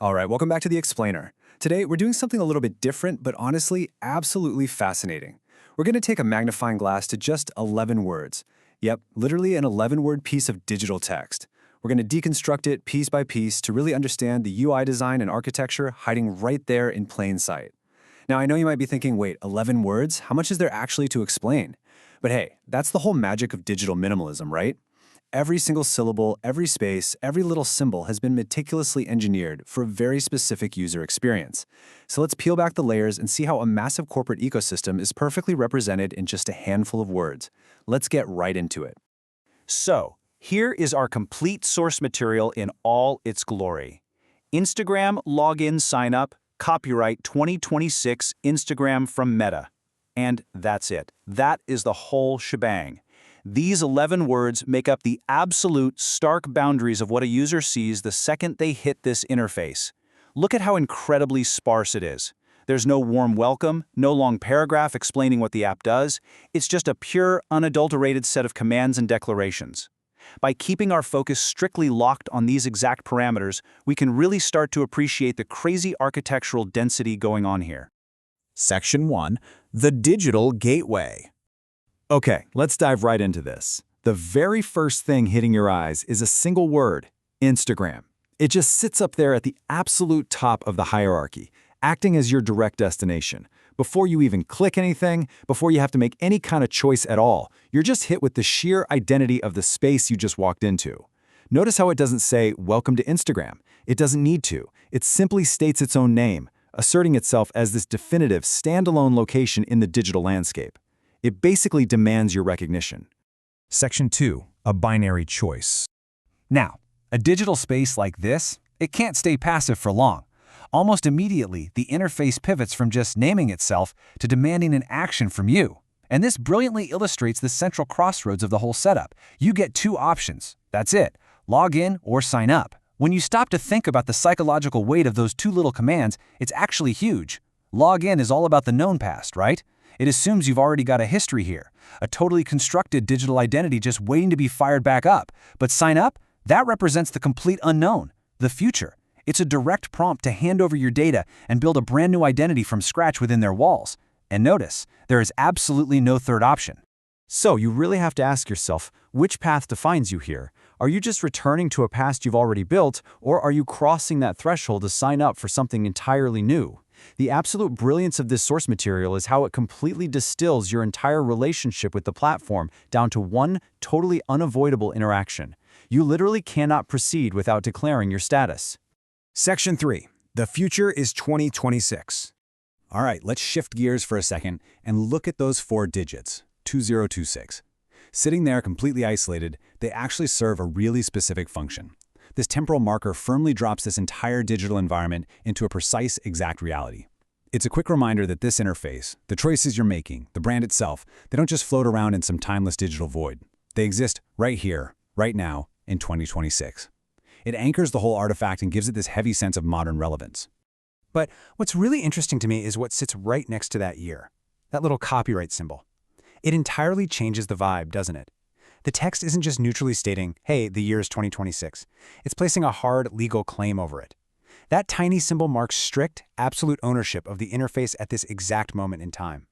All right, welcome back to The Explainer. Today, we're doing something a little bit different, but honestly, absolutely fascinating. We're going to take a magnifying glass to just 11 words. Yep, literally an 11-word piece of digital text. We're going to deconstruct it piece by piece to really understand the UI design and architecture hiding right there in plain sight. Now, I know you might be thinking, wait, 11 words? How much is there actually to explain? But hey, that's the whole magic of digital minimalism, right? Every single syllable, every space, every little symbol has been meticulously engineered for a very specific user experience. So let's peel back the layers and see how a massive corporate ecosystem is perfectly represented in just a handful of words. Let's get right into it. So, here is our complete source material in all its glory. Instagram login sign up, copyright 2026 Instagram from Meta. And that's it. That is the whole shebang. These 11 words make up the absolute stark boundaries of what a user sees the second they hit this interface. Look at how incredibly sparse it is. There's no warm welcome, no long paragraph explaining what the app does. It's just a pure, unadulterated set of commands and declarations. By keeping our focus strictly locked on these exact parameters, we can really start to appreciate the crazy architectural density going on here. Section 1. The Digital Gateway. Okay, let's dive right into this. The very first thing hitting your eyes is a single word, Instagram. It just sits up there at the absolute top of the hierarchy, acting as your direct destination. Before you even click anything, before you have to make any kind of choice at all, you're just hit with the sheer identity of the space you just walked into. Notice how it doesn't say, "Welcome to Instagram." It doesn't need to. It simply states its own name, asserting itself as this definitive, standalone location in the digital landscape. It basically demands your recognition. Section 2. A binary choice. Now, a digital space like this, it can't stay passive for long. Almost immediately, the interface pivots from just naming itself to demanding an action from you. And this brilliantly illustrates the central crossroads of the whole setup. You get two options. That's it. Log in or sign up. When you stop to think about the psychological weight of those two little commands, it's actually huge. Log in is all about the known past, right? It assumes you've already got a history here, a totally constructed digital identity just waiting to be fired back up. But sign up? That represents the complete unknown, the future. It's a direct prompt to hand over your data and build a brand new identity from scratch within their walls. And notice, there is absolutely no third option. So you really have to ask yourself, which path defines you here? Are you just returning to a past you've already built, or are you crossing that threshold to sign up for something entirely new? The absolute brilliance of this source material is how it completely distills your entire relationship with the platform down to one totally unavoidable interaction. You literally cannot proceed without declaring your status. Section 3. The future is 2026. All right, let's shift gears for a second and look at those 4 digits, 2026. Sitting there completely isolated, they actually serve a really specific function. This temporal marker firmly drops this entire digital environment into a precise, exact reality. It's a quick reminder that this interface, the choices you're making, the brand itself, they don't just float around in some timeless digital void. They exist right here, right now, in 2026. It anchors the whole artifact and gives it this heavy sense of modern relevance. But what's really interesting to me is what sits right next to that year, that little copyright symbol. It entirely changes the vibe, doesn't it? The text isn't just neutrally stating, hey, the year is 2026. It's placing a hard legal claim over it. That tiny symbol marks strict, absolute ownership of the interface at this exact moment in time.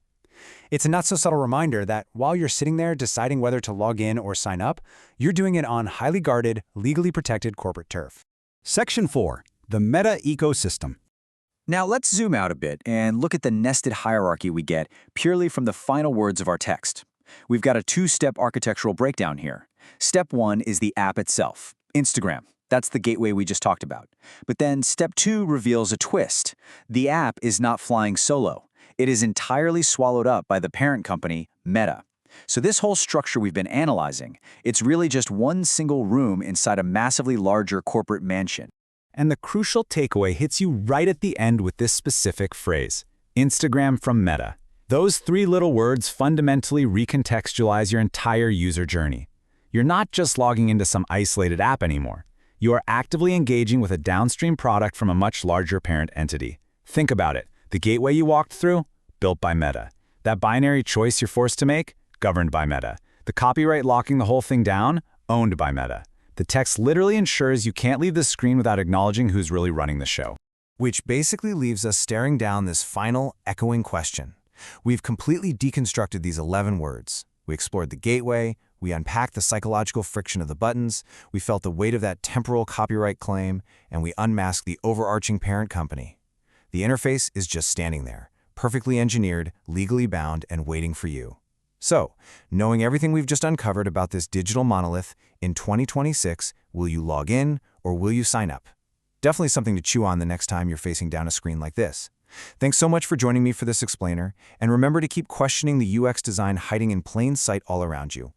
It's a not-so-subtle reminder that while you're sitting there deciding whether to log in or sign up, you're doing it on highly guarded, legally protected corporate turf. Section 4. The Meta Ecosystem. Now let's zoom out a bit and look at the nested hierarchy we get purely from the final words of our text. We've got a 2-step architectural breakdown here. Step 1 is the app itself, Instagram. That's the gateway we just talked about. But then step 2 reveals a twist. The app is not flying solo. It is entirely swallowed up by the parent company, Meta. So this whole structure we've been analyzing, it's really just one single room inside a massively larger corporate mansion. And the crucial takeaway hits you right at the end with this specific phrase, Instagram from Meta. Those 3 little words fundamentally recontextualize your entire user journey. You're not just logging into some isolated app anymore. You are actively engaging with a downstream product from a much larger parent entity. Think about it. The gateway you walked through? Built by Meta. That binary choice you're forced to make? Governed by Meta. The copyright locking the whole thing down? Owned by Meta. The text literally ensures you can't leave the screen without acknowledging who's really running the show. Which basically leaves us staring down this final, echoing question. We've completely deconstructed these 11 words. We explored the gateway, we unpacked the psychological friction of the buttons, we felt the weight of that temporal copyright claim, and we unmasked the overarching parent company. The interface is just standing there, perfectly engineered, legally bound, and waiting for you. So, knowing everything we've just uncovered about this digital monolith, in 2026, will you log in or will you sign up? Definitely something to chew on the next time you're facing down a screen like this. Thanks so much for joining me for this explainer, and remember to keep questioning the UX design hiding in plain sight all around you.